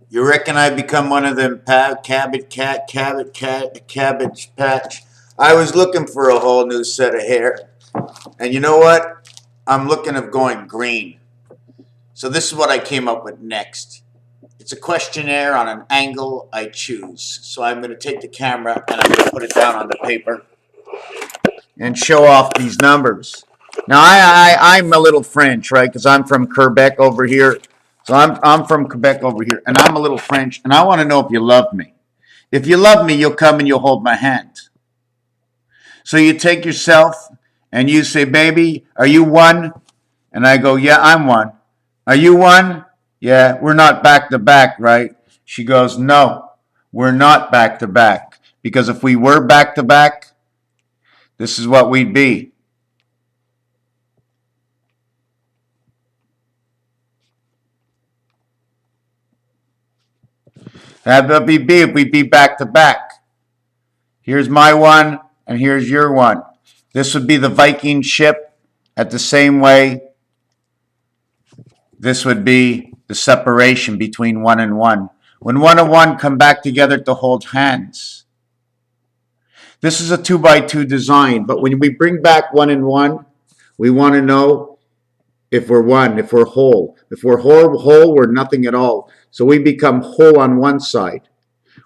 You reckon I become one of them cabbage patch? I was looking for a whole new set of hair, and you know what? I'm looking of going green. So this is what I came up with next. It's a questionnaire on an angle I choose. So I'm going to take the camera and I'm going to put it down on the paper and show off these numbers. Now I'm a little French, right? Because I'm from Quebec over here. So I'm from Quebec over here, and I'm a little French, and I want to know if you love me. If you love me, you'll come and you'll hold my hand. So you take yourself and you say, "Baby, are you one?" And I go, "Yeah, I'm one." "Are you one?" "Yeah, we're not back to back, right?" She goes, "No, we're not back to back. Because if we were back to back, this is what we'd be." That would be if we'd be back to back. Here's my one, and here's your one. This would be the Viking ship. At the same way, this would be the separation between one and one. When one and one come back together to hold hands. This is a 2x2 design, but when we bring back one and one, we want to know if we're one, if we're whole. If we're whole, we're nothing at all. So we become whole on one side.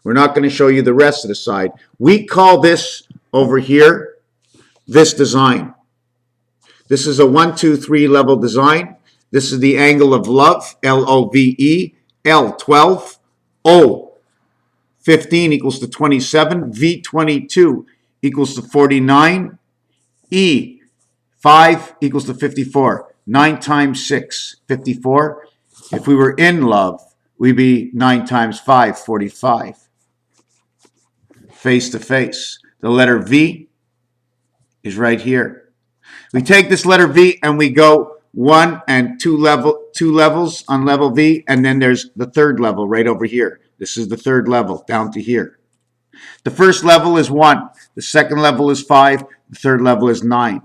We're not going to show you the rest of the side. We call this over here, this design. This is a 1, 2, 3 level design. This is the angle of love, L-O-V-E, L, 12, O, 15 equals to 27, V, 22 equals to 49, E, 5 equals to 54. 9 times 6, 54. If we were in love, we'd be 9 times 5, 45. Face to face. The letter V is right here. We take this letter V and we go one and two levels on level V, and then there's the third level right over here. This is the third level down to here. The first level is 1. The second level is 5. The third level is 9.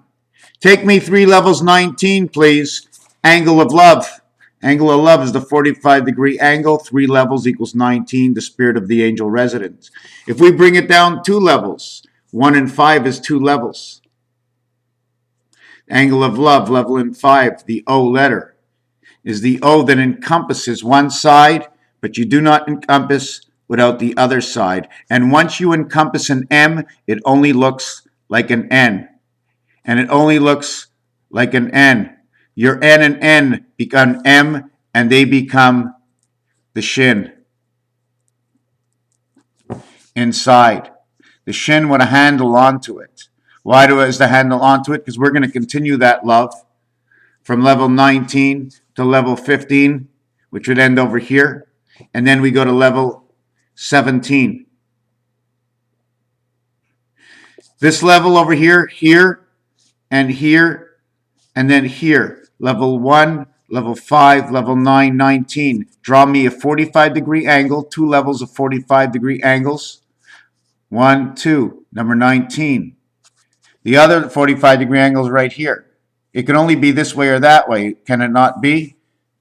Take me 3 levels, 19, please. Angle of love. Angle of love is the 45-degree angle. 3 levels equals 19, the spirit of the angel resident. If we bring it down 2 levels, 1 and 5 is 2 levels. Angle of love, level in 5, the O letter, is the O that encompasses one side, but you do not encompass without the other side. And once you encompass an M, it only looks like an N. And it only looks like an N. Your N and N become M, and they become the shin inside. The shin with a handle onto it. Why is the handle onto it? Because we're going to continue that love from level 19 to level 15, which would end over here. And then we go to level 17. This level over here, here, and here, and then here. Level 1, level 5, level 9, 19. Draw me a 45-degree angle, 2 levels of 45-degree angles. 1, 2, number 19. The other 45-degree angle is right here. It can only be this way or that way. Can it not be?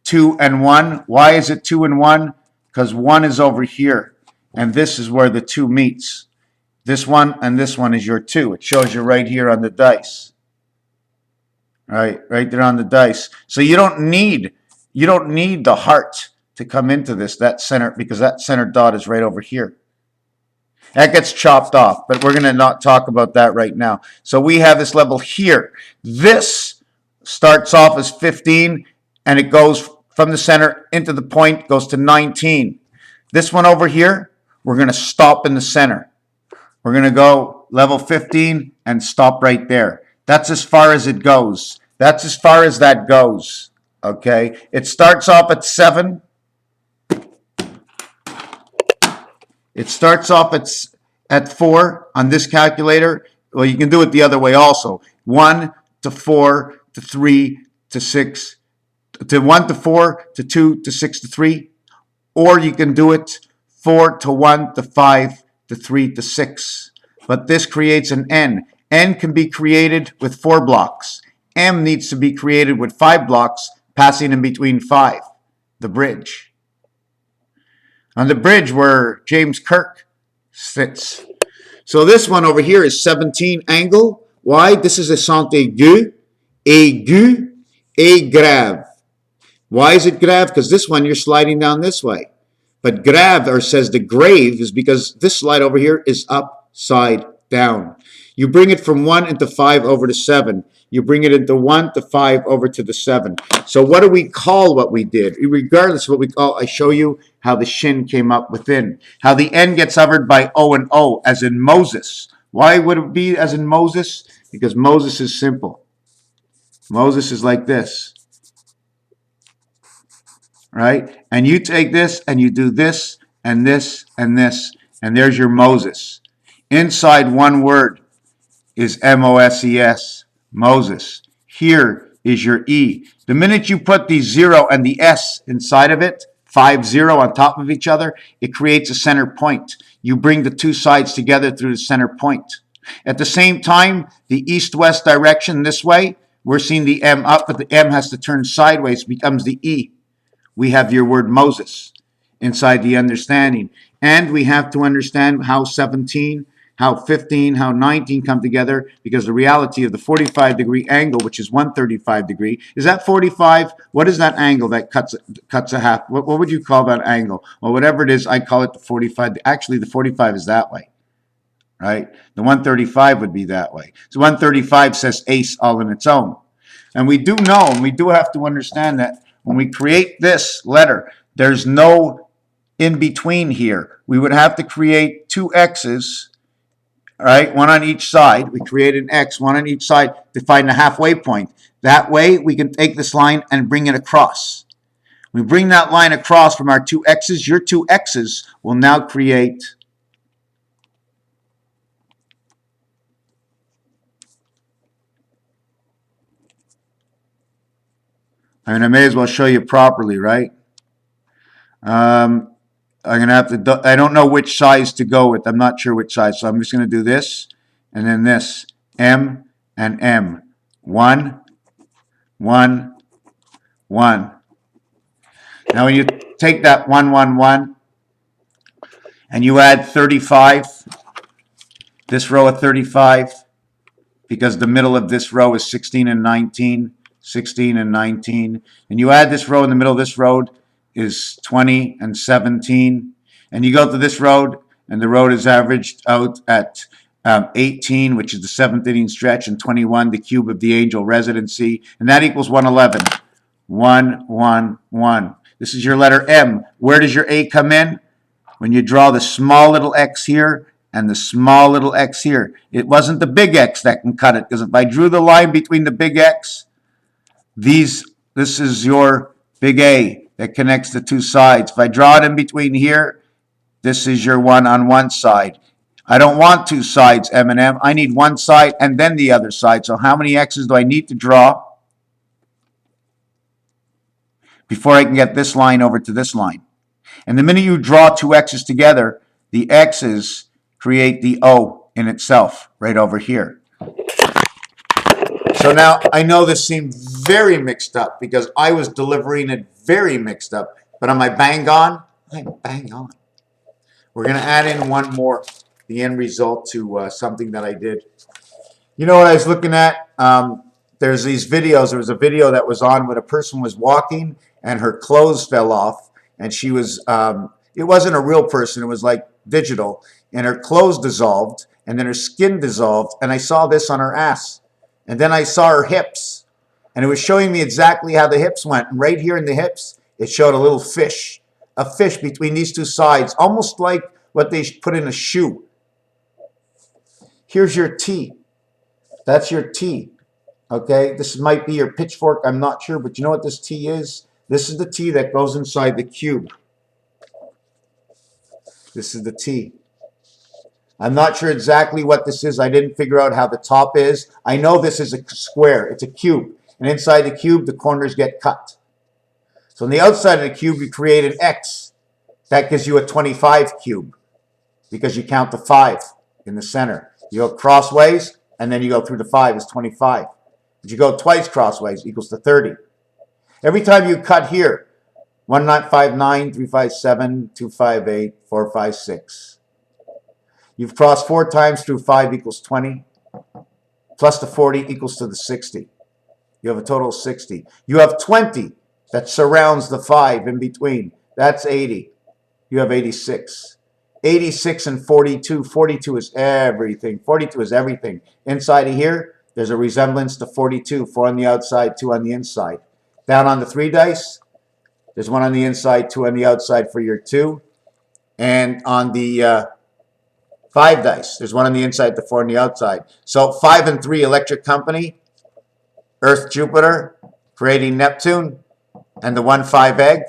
2 and 1. Why is it 2 and 1? Because 1 is over here, and this is where the 2 meets. This one and this one is your 2. It shows you right here on the dice. Right there on the dice. So you don't need the heart to come into this, that center, because that center dot is right over here. That gets chopped off, but we're going to not talk about that right now. So we have this level here. This starts off as 15, and it goes from the center into the point, goes to 19. This one over here, we're going to stop in the center. We're going to go level 15 and stop right there. That's as far as it goes. That's as far as that goes. Okay? It starts off at 7. It starts off at 4 on this calculator. Well, you can do it the other way also. 1 to 4 to 3 to 6 to 1 to 4 to 2 to 6 to 3. Or you can do it 4 to 1 to 5 to 3 to 6. But this creates an N. N can be created with 4 blocks. M needs to be created with 5 blocks, passing in between 5, the bridge. on the bridge where James Kirk sits. So this one over here is 17 angle. Why? This is a accent aigu, et grave. Why is it grave? Because this one you're sliding down this way. But grave, or says the grave, is because this slide over here is upside down. You bring it from 1 into 5 over to 7. You bring it into 1 to 5 over to the 7. So what do we call what we did? Regardless of what we call, I show you how the shin came up within. How the N gets hovered by O and O, as in Moses. Why would it be as in Moses? Because Moses is simple. Moses is like this. Right? And you take this and you do this and this and this, and there's your Moses. Inside one word is M-O-S-E-S, Moses. Here is your E. The minute you put the 0 and the S inside of it, 5-0 on top of each other, it creates a center point. You bring the two sides together through the center point. At the same time, the east-west direction this way, we're seeing the M up, but the M has to turn sideways, becomes the E. We have your word Moses inside the understanding. And we have to understand how 17, how 15, how 19 come together, because the reality of the 45-degree angle, which is 135 degree, is that 45? What is that angle that cuts a half? What would you call that angle? Well, whatever it is, I call it the 45. Actually, the 45 is that way, right? The 135 would be that way. So 135 says ace all in its own. And we do know, and we do have to understand that when we create this letter, there's no in between here. We would have to create two X's, right? One on each side. We create an X, one on each side to find the halfway point. That way, we can take this line and bring it across. We bring that line across from our two X's. Your two X's will now create I may as well show you properly, right? I'm going to have to, I don't know which size to go with. I'm not sure which size. So I'm just going to do this and then this. M and M. 1, 1, 1. Now when you take that 1, 1, 1 and you add 35, this row of 35, because the middle of this row is 16 and 19, 16 and 19, and you add this row in the middle of this road is 20 and 17, and you go to this road, and the road is averaged out at 18, which is the seventh inning stretch, and 21, the cube of the angel residency, and that equals 111. 1, 1, 1. This is your letter M. Where does your A come in? When you draw the small little x here and the small little x here. It wasn't the big X that can cut it, because if I drew the line between the big X, this is your big A that connects the two sides. If I draw it in between here, this is your one on one side. I don't want two sides, M and M. I need one side and then the other side. So how many X's do I need to draw before I can get this line over to this line? And the minute you draw two X's together, the X's create the O in itself right over here. So now I know this seemed very mixed up because I was delivering it very mixed up. But am I bang on? I'm bang on. We're going to add in one more, the end result to something that I did. You know what I was looking at? There's these videos. There was a video that was on when a person was walking and her clothes fell off. And she was, it wasn't a real person. It was like digital. And her clothes dissolved. And then her skin dissolved. And I saw this on her ass. And then I saw her hips. And it was showing me exactly how the hips went. And right here in the hips, it showed a little fish. A fish between these two sides. Almost like what they put in a shoe. Here's your T. That's your T. Okay? This might be your pitchfork. I'm not sure. But you know what this T is? This is the T that goes inside the cube. This is the T. I'm not sure exactly what this is. I didn't figure out how the top is. I know this is a square. It's a cube. And inside the cube, the corners get cut. So on the outside of the cube, you create an X. That gives you a 25 cube because you count the 5 in the center. You go crossways, and then you go through the 5 is 25. If you go twice crossways, equals to 30. Every time you cut here, 1959, 357, 258, 456. You've crossed 4 times through 5 equals 20, plus the 40 equals to the 60. You have a total of 60. You have 20 that surrounds the 5 in between. That's 80. You have 86. 86 and 42. 42 is everything. 42 is everything. Inside of here, there's a resemblance to 42. 4 on the outside, 2 on the inside. Down on the 3 dice, there's 1 on the inside, 2 on the outside for your 2. And on the 5 dice, there's 1 on the inside, the 4 on the outside. So 5 and 3 electric company, Earth, Jupiter, creating Neptune, and the 1-5 egg.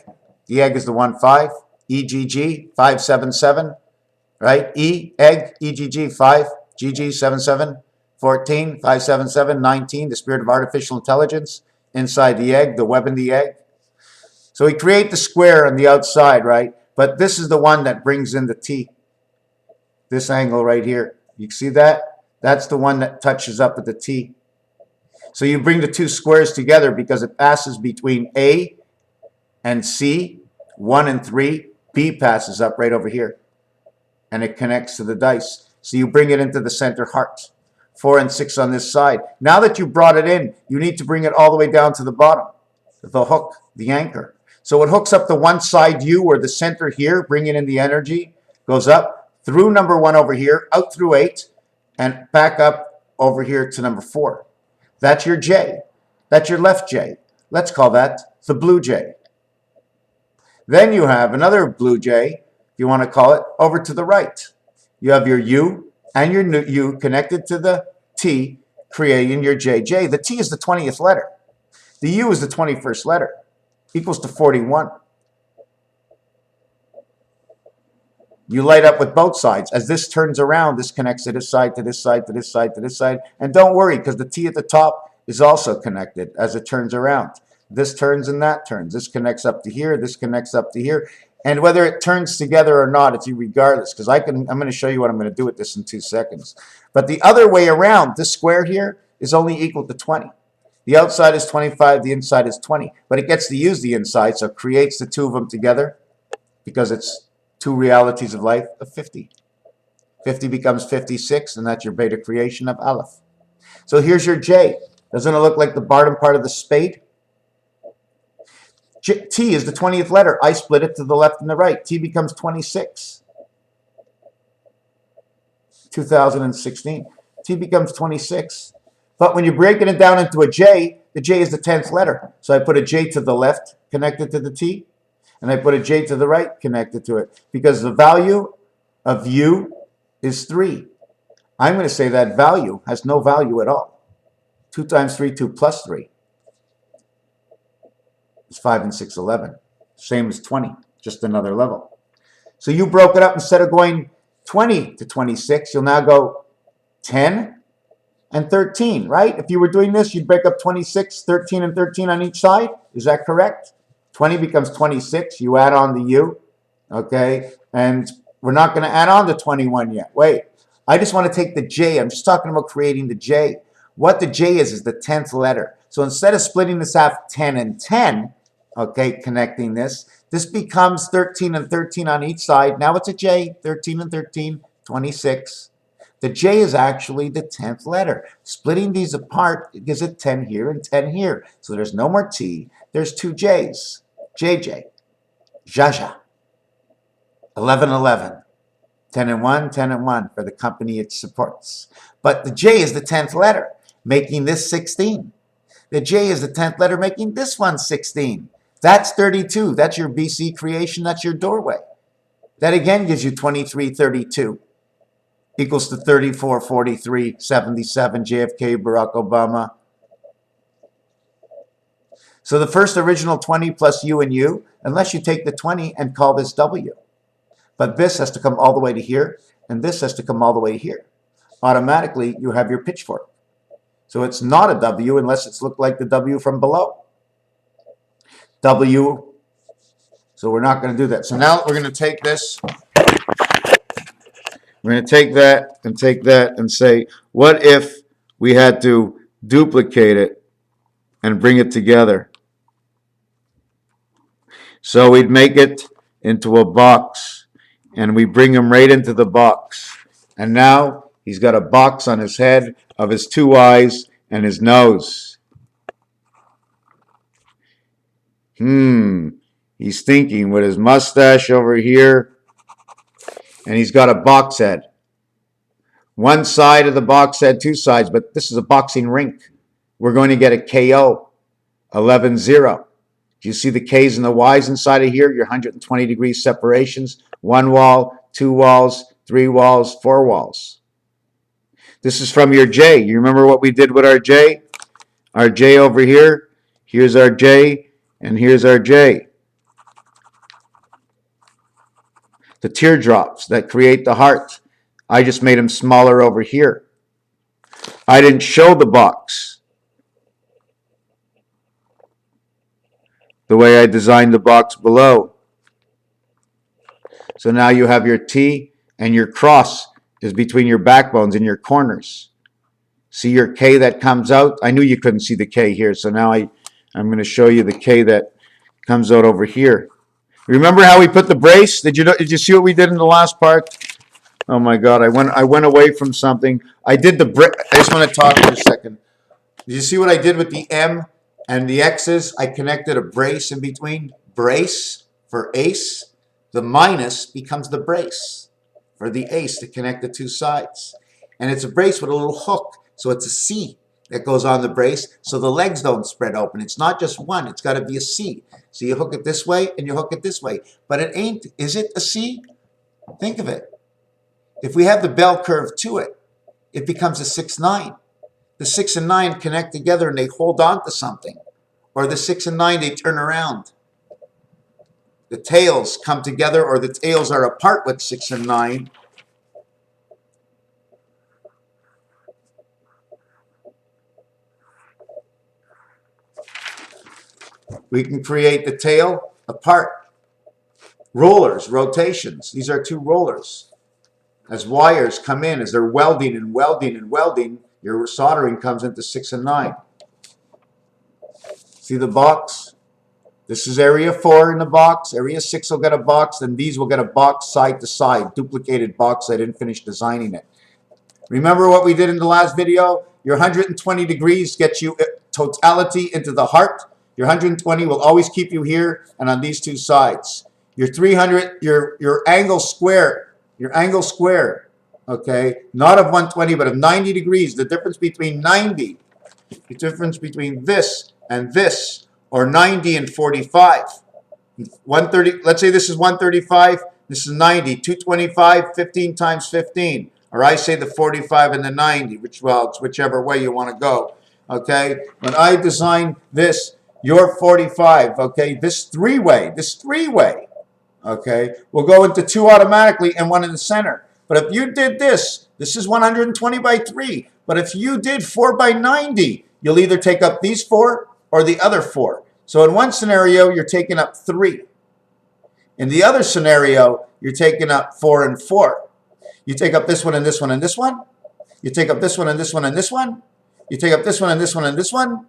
The egg is the 1-5. EGG 577, right? E egg EGG 5, GG 77, 14 577, 19. The spirit of artificial intelligence inside the egg, the web in the egg. So we create the square on the outside, right? But this is the one that brings in the T. This angle right here. You see that? That's the one that touches up with the T. So you bring the 2 squares together because it passes between A and C, 1 and 3. B passes up right over here, and it connects to the dice. So you bring it into the center heart. 4 and 6 on this side. Now that you brought it in, you need to bring it all the way down to the bottom, the hook, the anchor. So it hooks up the one side U, or the center here, bringing in the energy, goes up through number 1 over here, out through 8, and back up over here to number 4. That's your J. That's your left J. Let's call that the blue J. Then you have another blue J, if you want to call it, over to the right. You have your U and your U connected to the T, creating your JJ. The T is the 20th letter. The U is the 21st letter, equals to 41. You light up with both sides. As this turns around, this connects to this side, to this side, to this side, to this side. And don't worry, because the T at the top is also connected as it turns around. This turns and that turns. This connects up to here. This connects up to here. And whether it turns together or not, it's regardless, because I'm going to show you what I'm going to do with this in 2 seconds. But the other way around, this square here is only equal to 20. The outside is 25. The inside is 20. But it gets to use the inside, so it creates the 2 of them together, because it's 2 realities of life of 50. 50 becomes 56, and that's your beta creation of Aleph. So here's your J. Doesn't it look like the bottom part of the spade? T is the 20th letter. I split it to the left and the right. T becomes 26. 2016. T becomes 26. But when you're breaking it down into a J, the J is the 10th letter. So I put a J to the left connected to the T, and I put a J to the right connected to it, because the value of U is 3. I'm going to say that value has no value at all. 2 times 3, 2 plus 3. It's 5 and 6, 11. Same as 20, just another level. So you broke it up. Instead of going 20 to 26, you'll now go 10 and 13, right? If you were doing this, you'd break up 26, 13, and 13 on each side. Is that correct? 20 becomes 26. You add on the U, okay? And we're not going to add on the 21 yet. Wait, I just want to take the J. I'm just talking about creating the J. What the J is the 10th letter. So instead of splitting this half 10 and 10, okay, connecting this, this becomes 13 and 13 on each side. Now it's a J, 13 and 13, 26. The J is actually the 10th letter. Splitting these apart gives it 10 here and 10 here. So there's no more T. There's 2 J's. JJ, Jaja, 11, 11. 10 and 1, 10 and 1 for the company it supports. But the J is the 10th letter, making this 16. The J is the 10th letter, making this one 16. That's 32. That's your BC creation. That's your doorway. That again gives you 2332 equals to 3443, 77, JFK, Barack Obama. So the first original 20 plus U and U, unless you take the 20 and call this W. But this has to come all the way to here, and this has to come all the way here. Automatically, you have your pitchfork. So it's not a W unless it's looked like the W from below. W. So we're not going to do that. So now we're going to take this. We're going to take that and say, what if we had to duplicate it and bring it together? So we'd make it into a box, and we bring him right into the box. And now he's got a box on his head of his two eyes and his nose. He's thinking with his mustache over here, and he's got a box head. One side of the box head, two sides, but this is a boxing rink. We're going to get a KO, 11-0. Do you see the K's and the Y's inside of here? Your 120 degree separations, one wall, two walls, three walls, four walls. This is from your J. You remember what we did with our J? Our J over here. Here's our J, and here's our J. The teardrops that create the heart. I just made them smaller over here. I didn't show the box the way I designed the box below. So now you have your T, and your cross is between your backbones and your corners. See your K that comes out? I knew you couldn't see the K here, so now I'm going to show you the K that comes out over here. Remember how we put the brace? Did you see what we did in the last part? Oh my God, I went away from something. I did the I just want to talk for a second. Did you see what I did with the M and the X's? I connected a brace in between. Brace for ace. The minus becomes the brace for the ace to connect the two sides. And it's a brace with a little hook. So it's a C that goes on the brace so the legs don't spread open. It's not just one. It's got to be a C. So you hook it this way and you hook it this way. But it ain't. Is it a C? Think of it. If we have the bell curve to it, it becomes a 6-9. The 6 and 9 connect together and they hold on to something. Or the 6 and 9, they turn around. The tails come together, or the tails are apart with 6 and 9. We can create the tail apart. Rollers, rotations. These are two rollers. As wires come in, as they're welding and welding and welding, your soldering comes into 6 and 9. See the box? This is area 4 in the box. Area 6 will get a box, then these will get a box side to side, duplicated box. I didn't finish designing it. Remember what we did in the last video? Your 120 degrees gets you totality into the heart. Your 120 will always keep you here and on these two sides. Your 300, your angle square, okay, not of 120 but of 90 degrees. The difference between 90, the difference between this and this, or 90 and 45. 130. Let's say this is 135. This is 90. 225. 15 times 15. Or I say the 45 and the 90, it's whichever way you want to go. Okay. When I design this, your 45. Okay. This three-way. Okay, will go into 2 automatically and 1 in the center. But if you did this is 120 by 3. But if you did 4 by 90, you'll either take up these 4 or the other 4. So in one scenario, you're taking up 3. In the other scenario, you're taking up 4 and 4. You take up this one and this one and this one. You take up this one and this one and this one. You take up this one and this one and this one.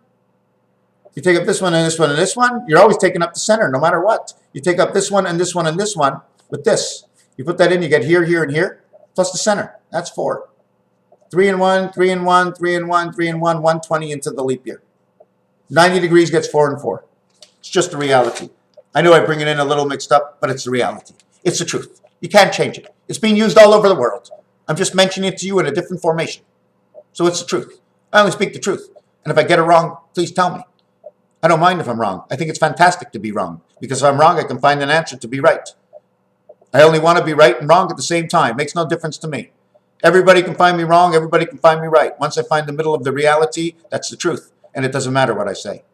You take up this one and this one and this one. You're always taking up the center, no matter what. You take up this one and this one and this one with this. You put that in, you get here, here, and here, plus the center. That's 4. 3 and 1, 3 and 1, 3 and 1, 3 and 1, 120 into the leap year. 90 degrees gets 4 and 4. It's just the reality. I know I bring it in a little mixed up, but it's the reality. It's the truth. You can't change it. It's being used all over the world. I'm just mentioning it to you in a different formation. So it's the truth. I only speak the truth. And if I get it wrong, please tell me. I don't mind if I'm wrong. I think it's fantastic to be wrong. Because if I'm wrong, I can find an answer to be right. I only want to be right and wrong at the same time. It makes no difference to me. Everybody can find me wrong. Everybody can find me right. Once I find the middle of the reality, that's the truth. And it doesn't matter what I say.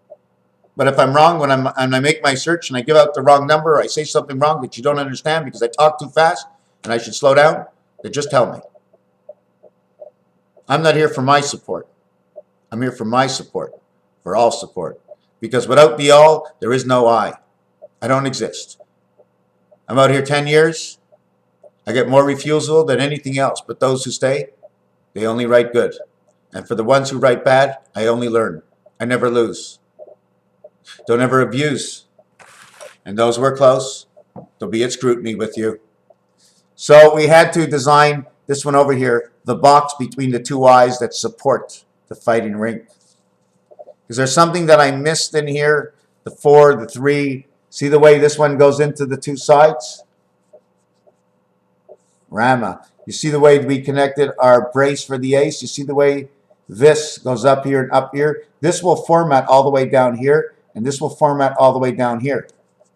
But if I'm wrong when I make my search and I give out the wrong number, or I say something wrong that you don't understand because I talk too fast and I should slow down, then just tell me. I'm not here for my support. I'm here for my support, for all support. Because without the all, there is no I. I don't exist. I'm out here 10 years. I get more refusal than anything else. But those who stay, they only write good. And for the ones who write bad, I only learn. I never lose. Don't ever abuse And those were close. There'll be a scrutiny with you. So we had to design this one over here, the box between the two eyes that support the fighting rink. Is there something that I missed in here? The 4, the 3. See the way this one goes into the two sides? Rama. You see the way we connected our brace for the ace? You see the way this goes up here and up here? This will format all the way down here, and this will format all the way down here.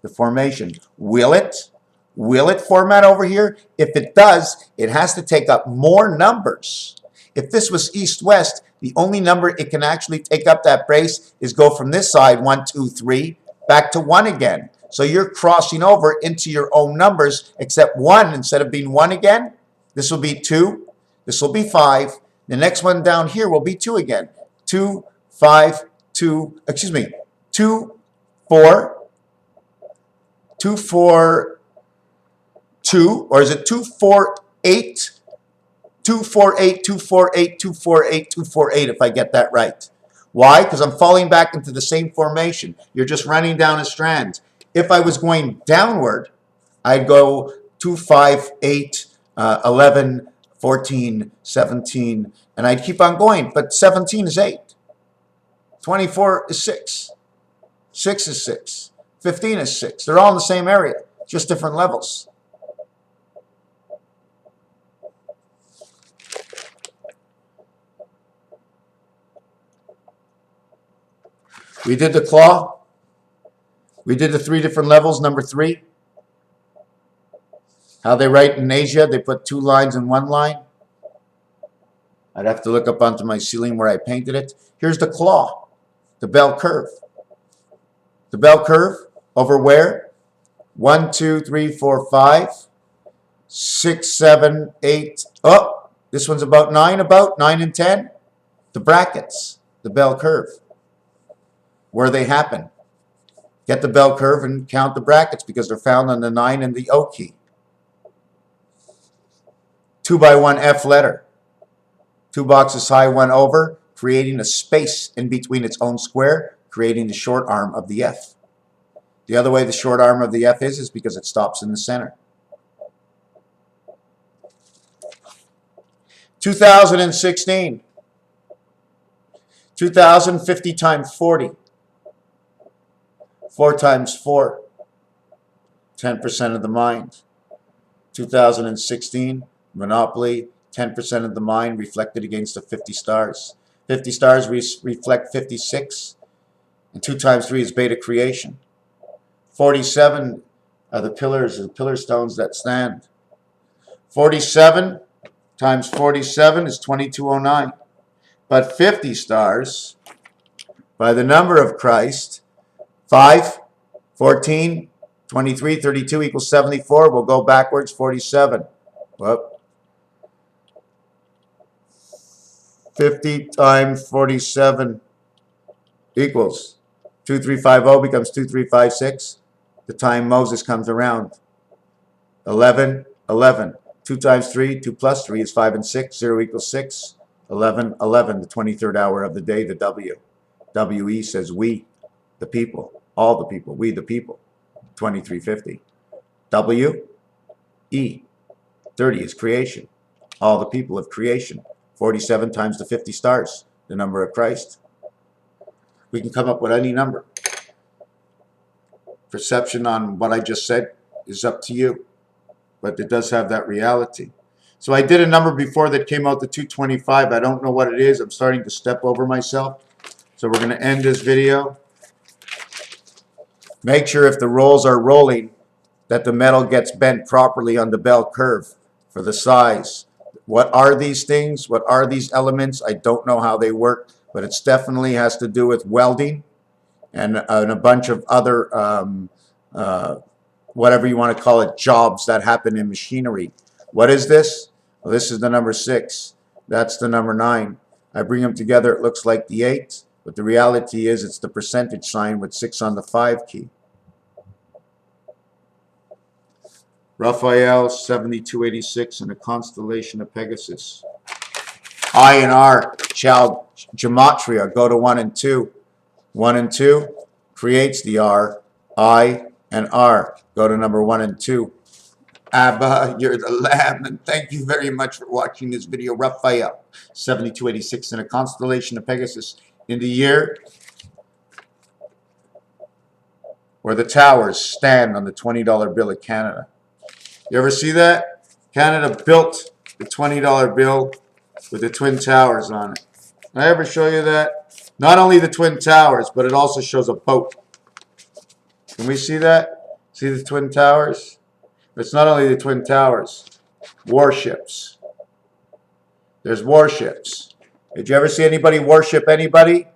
The formation. Will it? Will it format over here? If it does, it has to take up more numbers. If this was east-west, the only number it can actually take up that brace is go from this side, 1, 2, 3, back to 1 again. So you're crossing over into your own numbers, except 1, instead of being 1 again, this will be 2, this will be 5. The next one down here will be 2 again. 2, 5, 2, excuse me, 2, 4, 2, 4, 2, or is it 2, 4, 8? 2, 4, 8, 2, 4, 8, 2, 4, 8, 2, 4, 8, if I get that right. Why? Because I'm falling back into the same formation. You're just running down a strand. If I was going downward, I'd go 2, 5, 8, 11, 14, 17, and I'd keep on going. But 17 is 8. 24 is 6. 6 is 6. 15 is 6. They're all in the same area, just different levels. We did the claw. We did the 3 different levels, number 3. How they write in Asia, they put 2 lines in 1 line. I'd have to look up onto my ceiling where I painted it. Here's the claw, the bell curve. The bell curve over where? 1, 2, 3, 4, 5, 6, 7, 8. Oh, this one's about 9 and 10. The brackets, the bell curve. Where they happen. Get the bell curve and count the brackets because they're found on the 9 and the O key. 2 by 1 F letter. 2 boxes high, 1 over, creating a space in between its own square, creating the short arm of the F. The other way the short arm of the F is because it stops in the center. 2016. 2050 times 40. 4 times 4, 10% of the mind. 2016, Monopoly, 10% of the mind reflected against the 50 stars. 50 stars reflect 56, and 2 times 3 is beta creation. 47 are the pillar stones that stand. 47 times 47 is 2209. But 50 stars, by the number of Christ, 5, 14, 23, 32 equals 74. We'll go backwards, 47. Whoop. 50 times 47 equals 2350 becomes 2356. The time Moses comes around. 11, 11. 2 times 3, 2 plus 3 is 5 and 6. 0 equals 6. 11, 11, the 23rd hour of the day, the W. WE says we, the people. All the people, we the people, 2350. W, E, 30 is creation. All the people of creation. 47 times the 50 stars, the number of Christ. We can come up with any number. Perception on what I just said is up to you, but it does have that reality. So I did a number before that came out to 225. I don't know what it is. I'm starting to step over myself. So we're going to end this video. Make sure if the rolls are rolling that the metal gets bent properly on the bell curve for the size. What are these things? What are these elements? I don't know how they work, but it definitely has to do with welding and a bunch of other, whatever you want to call it, jobs that happen in machinery. What is this? Well, this is the number 6. That's the number 9. I bring them together, it looks like the 8, but the reality is it's the percentage sign with 6 on the 5 key. Raphael 7286 in the constellation of Pegasus. I and R shall gematria go to 1 and 2. 1 and 2 creates the R. I and R go to number 1 and 2. Abba, you're the Lamb, and thank you very much for watching this video. Raphael, 7286 in a constellation of Pegasus in the year where the towers stand on the $20 bill of Canada. You ever see that? Canada built the $20 bill with the Twin Towers on it. Did I ever show you that? Not only the Twin Towers, but it also shows a boat. Can we see that? See the Twin Towers? It's not only the Twin Towers. Warships. There's warships. Did you ever see anybody warship anybody?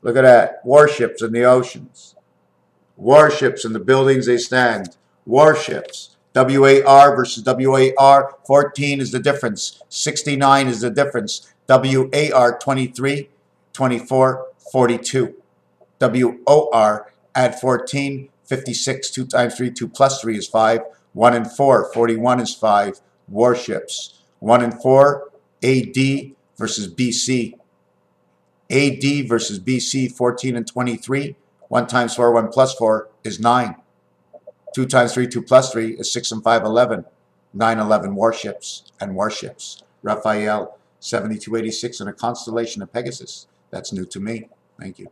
Look at that. Warships in the oceans. Warships in the buildings they stand. Warships. WAR versus WAR. 14 is the difference. 69 is the difference. WAR 23, 24, 42. WOR add 14, 56. 2 times 3, 2 plus 3 is 5. 1 and 4, 41 is 5. Warships. 1 and 4, AD versus BC. AD versus BC, 14 and 23. 1 times 4, 1 plus 4 is 9. 2 times 3, 2 plus 3 is 6 and 5, 11. 9, 11 warships and warships. Raphael, 7286 in a constellation of Pegasus. That's new to me. Thank you.